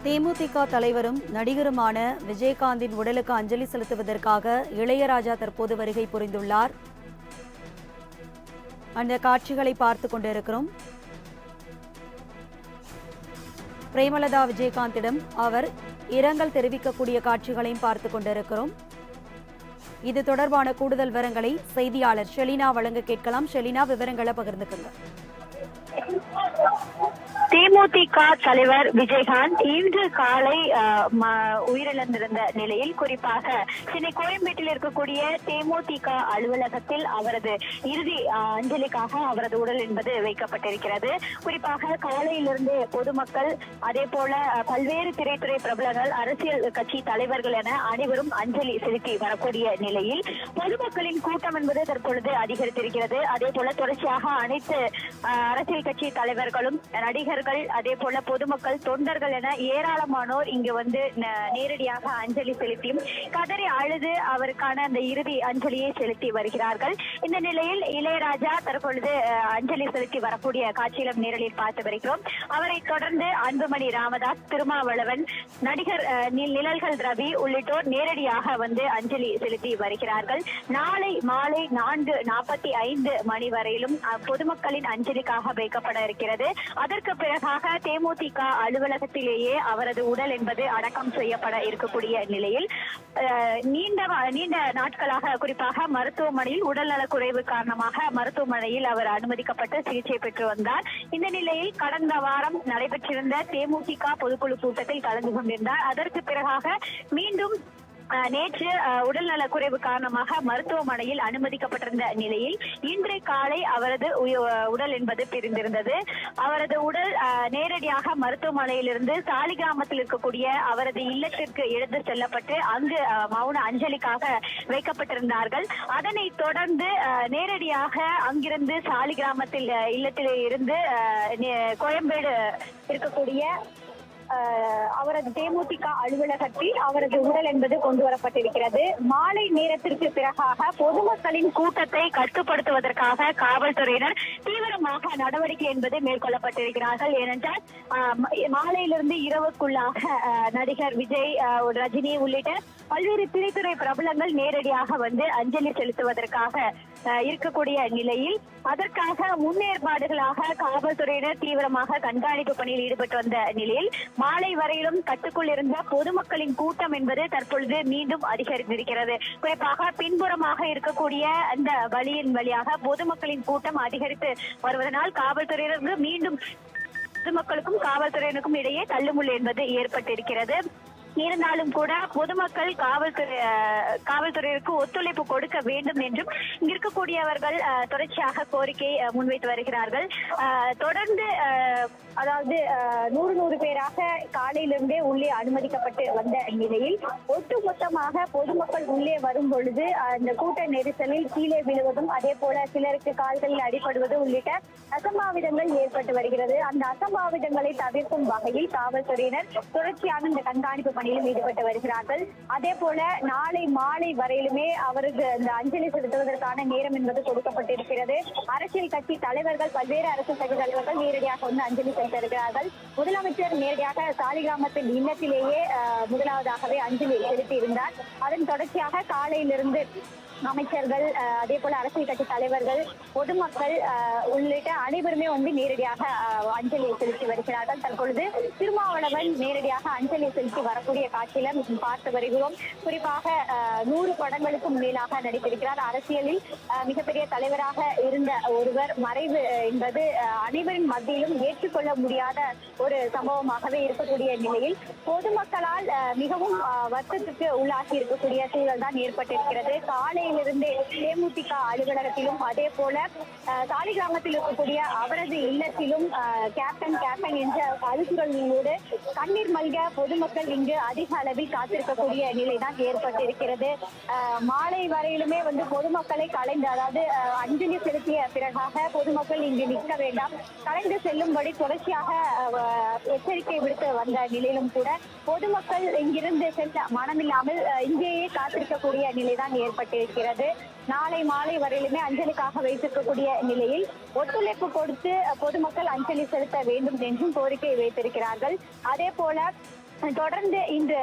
தேமுதிக தலைவரும் நடிகருமான விஜயகாந்தின் உடலுக்கு அஞ்சலி செலுத்துவதற்காக இளையராஜா தற்போது வருகை புரிந்துள்ளார். அந்த காட்சிகளை பார்த்து கொண்டிருக்கிறோம். பிரேமலதா விஜயகாந்திடம் அவர் இரங்கல் தெரிவிக்கக்கூடிய காட்சிகளையும் பார்த்து கொண்டிருக்கிறோம். இது தொடர்பான கூடுதல் விவரங்களை செய்தியாளர் ஷெலினா வழங்க கேட்கலாம். ஷெலினா, விவரங்களை பகிர்ந்துக்குங்க. தேமுதிக தலைவர் விஜயகாந்த் இன்று காலை உயிரிழந்திருந்த நிலையில், குறிப்பாக சென்னை கோயம்பேட்டில் இருக்கக்கூடிய தேமுதிக அலுவலகத்தில் அவரது இறுதி அஞ்சலிக்காக அவரது உடல் என்பது வைக்கப்பட்டிருக்கிறது. குறிப்பாக காலையிலிருந்து பொதுமக்கள், அதே போல பல்வேறு திரைத்துறை பிரபலங்கள், அரசியல் கட்சி தலைவர்கள் என அனைவரும் அஞ்சலி செலுத்தி வரக்கூடிய நிலையில் பொதுமக்களின் கூட்டம் என்பது தற்பொழுது அதிகரித்திருக்கிறது. அதே போல தொடர்ச்சியாக அனைத்து அரசியல் கட்சி தலைவர்களும், நடிகர்கள், அதே போல பொதுமக்கள், தொண்டர்கள் என ஏராளமானோர் இங்கு வந்து நேரடியாக அஞ்சலி செலுத்தியும் கதறி அழுது அவருக்கான அந்த இறுதி அஞ்சலியை செலுத்தி வருகிறார்கள். இந்த நிலையில் இளையராஜா தற்பொழுது அஞ்சலி செலுத்தி வரக்கூடிய காட்சியிலும் நேரலில் பார்த்து வருகிறோம். அவரை தொடர்ந்து அன்புமணி ராமதாஸ், திருமாவளவன், நடிகர் நிழல்கள் ரவி உள்ளிட்டோர் நேரடியாக வந்து அஞ்சலி செலுத்தி வருகிறார்கள். நாளை மாலை 4:45 மணி வரையிலும் பொதுமக்களின் அஞ்சலிக்காக வைக்கப்பட இருக்கிறது. அதற்கு பிறகாக தேமுதிக அலுவலகத்திலேயே அவரது உடல் என்பது அடக்கம் செய்யப்பட இருக்கக்கூடிய நிலையில் நீண்ட நாட்களாக, குறிப்பாக மருத்துவமனையில் உடல்நலக்குறைவு காரணமாக மருத்துவமனையில் அவர் அனுமதிக்கப்பட்டு சிகிச்சை பெற்று வந்தார். இந்த நிலையில் கடந்த வாரம் நடைபெற்றிருந்த தேமுதிக பொதுக்குழு கூட்டத்தில் கலந்து கொண்டிருந்தார். அதற்கு பிறகாக மீண்டும் நேற்று உடல்நல குறைவு காரணமாக மருத்துவமனையில் அனுமதிக்கப்பட்டிருந்த நிலையில் இன்று காலை அவரது உடல் என்பது பிரிந்திருந்தது. அவரது உடல் நேரடியாக மருத்துவமனையிலிருந்து சாலிகிராமத்தில் இருக்கக்கூடிய அவரது இல்லத்திற்கு எடுத்து செல்லப்பட்டு அங்கு மௌன அஞ்சலிக்காக வைக்கப்பட்டிருந்தார்கள். அதனை தொடர்ந்து நேரடியாக அங்கிருந்து சாலிகிராமத்தில் இல்லத்திலே இருந்து கோயம்பேடு இருக்கக்கூடிய அவரது தேமுதிக அலுவலகத்தில் அவரது உடல் என்பது கொண்டு வரப்பட்டிருக்கிறது. மாலை நேரத்திற்கு பிறகாக பொதுமக்களின் கூட்டத்தை கட்டுப்படுத்துவதற்காக காவல்துறையினர் தீவிரமாக நடவடிக்கை என்பது மேற்கொள்ளப்பட்டிருக்கிறார்கள். ஏனென்றால் மாலையிலிருந்து இரவுக்குள்ளாக நடிகர் விஜய், ரஜினி உள்ளிட்ட பல்வேறு திரைத்துறை பிரபலங்கள் நேரடியாக வந்து அஞ்சலி செலுத்துவதற்காக இருக்கக்கூடிய நிலையில் அதற்காக முன்னேற்பாடுகளாக காவல்துறையினர் தீவிரமாக கண்காணிப்பு பணியில் ஈடுபட்டு வந்த நிலையில் மாலை வரையிலும் கட்டுக்குள் இருந்த பொதுமக்களின் கூட்டம் என்பது தற்பொழுது மீண்டும் அதிகரித்திருக்கிறது. குறிப்பாக பின்புறமாக இருக்கக்கூடிய அந்த வழியின் வழியாக பொதுமக்களின் கூட்டம் அதிகரித்து வருவதனால் காவல்துறையினருக்கு மீண்டும் பொதுமக்களுக்கும் காவல்துறையினருக்கும் இடையே தள்ளுமுள்ளு என்பது ஏற்பட்டிருக்கிறது. இருந்தாலும் கூட பொதுமக்கள் காவல்துறையினருக்கு ஒத்துழைப்பு கொடுக்க வேண்டும் என்றும் இங்க இருக்கக்கூடியவர்கள் தொடர்ச்சியாக கோரிக்கை முன்வைத்து வருகிறார்கள். தொடர்ந்து அதாவது 100 பேராக காலையிலிருந்தே உள்ளே அனுமதிக்கப்பட்டு வந்த நிலையில் ஒட்டுமொத்தமாக பொதுமக்கள் உள்ளே வரும் பொழுது அந்த கூட்ட நெரிசலில் கீழே விழுவதும், அதே போல சிலருக்கு கால்களில் அடிபடுவது உள்ளிட்ட அசம்பாவிதங்கள் ஏற்பட்டு வருகிறது. அந்த அசம்பாவிதங்களை தவிர்க்கும் வகையில் காவல்துறையினர் தொடர்ச்சியான இந்த கண்காணிப்பு பணியில் ஈடுபட்டு வருகிறார்கள். அதே போல நாளை மாலை வரையிலுமே அவருக்கு இந்த அஞ்சலி செலுத்துவதற்கான நேரம் என்பது கொடுக்கப்பட்டிருக்கிறது. அரசியல் கட்சி தலைவர்கள், பல்வேறு அரசியல் கட்சி தலைவர்கள் நேரடியாக வந்து அஞ்சலி செலுத்தியிருக்கிறார்கள். முதலமைச்சர் நேரடியாக சாலிகிராமத்தின் இல்லத்திலேயே முதலாவதாகவே அஞ்சலி செலுத்தியிருந்தார். அதன் தொடர்ச்சியாக காலையிலிருந்து அமைச்சர்கள், அதே போல அரசியல் கட்சி தலைவர்கள், பொதுமக்கள் உள்ளிட்ட அனைவருமே வந்து நேரடியாக அஞ்சலி செலுத்தி வருகிறார்கள். தற்பொழுது திருமாவளவன் நேரடியாக அஞ்சலி செலுத்தி வரக்கூடிய காட்சியில பார்த்து வருகிறோம். குறிப்பாக 100 படங்களுக்கும் மேலாக நடித்திருக்கிறார். அரசியலில் மிகப்பெரிய தலைவராக இருந்த ஒருவர் மறைவு என்பது அனைவரின் மத்தியிலும் ஏற்றுக்கொள்ள முடியாத ஒரு சம்பவமாகவே இருக்கக்கூடிய நிலையில் பொதுமக்களால் மிகவும் வருத்தத்துக்கு உள்ளாகி இருக்கக்கூடிய சூழல் தான் ஏற்பட்டிருக்கிறது. காலையிலிருந்தே தேமுதிக அலுவலகத்திலும், அதே போல சாலிகிராமத்தில் இருக்கக்கூடிய அவரது இல்லத்திலும் கேப்டன் என்ற அழுகுறலோடு கண்ணீர் மல்க பொதுமக்கள் இங்கு அதிக அளவில் காத்திருக்கக்கூடிய நிலைதான் ஏற்பட்டிருக்கிறது. மாலை வரையிலுமே வந்து பொதுமக்களை கலைந்து, அதாவது அஞ்சலி செலுத்திய பிறகாக பொதுமக்கள் இங்கு நிற்க வேண்டாம், கலைந்து செல்லும்படி தொடர்ச்சியாக எச்சரிக்கை விடுத்து வந்த நிலையிலும் கூட பொதுமக்கள் இங்கிருந்து செல்ல மனமில்லாமல் இங்கேயே காத்திருக்கக்கூடிய நிலைதான் ஏற்பட்டிருக்கிறது. நாளை மாலை வரையிலுமே அஞ்சலிக்காக வைத்திருக்கக்கூடிய நிலையில் ஒத்துழைப்பு கொடுத்து பொதுமக்கள் அஞ்சலி செலுத்த வேண்டும் என்றும் கோரிக்கை வைத்திருக்கிறார்கள். அதே போல தொடர்ந்து இன்று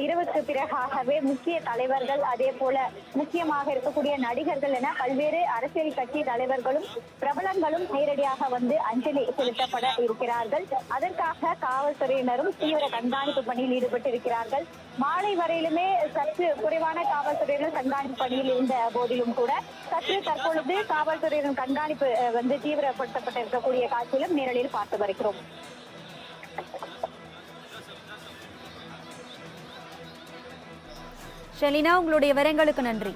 இரவுக்கு பிறகாகவே முக்கிய தலைவர்கள், அதே போல முக்கியமாக இருக்கக்கூடிய நடிகர்கள் என பல்வேறு அரசியல் கட்சி தலைவர்களும் பிரபலங்களும் நேரடியாக வந்து அஞ்சலி செலுத்தப்பட இருக்கிறார்கள். அதற்காக காவல்துறையினரும் தீவிர கண்காணிப்பு பணியில் ஈடுபட்டிருக்கிறார்கள். மாலை வரையிலுமே சற்று குறைவான காவல்துறையினர் கண்காணிப்பு பணியில் இருந்த போதிலும் கூட சற்று தற்பொழுது காவல்துறையினர் கண்காணிப்பு வந்து தீவிரப்படுத்தப்பட்டிருக்கக்கூடிய காட்சியிலும் நேரடியில் பார்த்து வருகிறோம். ஷெலினா, உங்களுடைய விவரங்களுக்கு நன்றி.